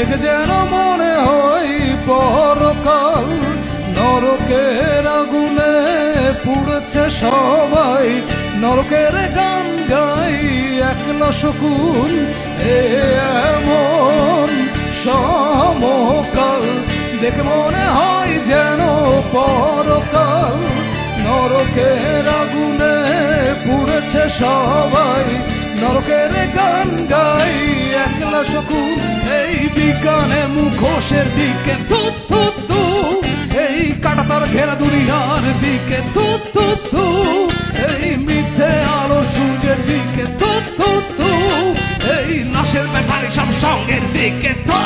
দেখে যেন মনে হয় পরকাল, নরকের আগুনে পুড়েছে সবাই, নরকের গান গাই একলা শকুন। এমন সমকাল দেখে মনে হয় যেন পরকাল, নরকের আগুনে পুড়েছে সবাই, নরকের গান গাই একলা শকুন। এই বিজ্ঞানের মুখোশের দিকে থু থু থু, এই কাঁটাতার ঘেরা দুনিয়ার দিকে থু থু থু, এই মিথ্যে আলো সূর্যের দিকে থু থু থু, এই লাশের ব্যাপারে সব সঙ্গের দিকে থু।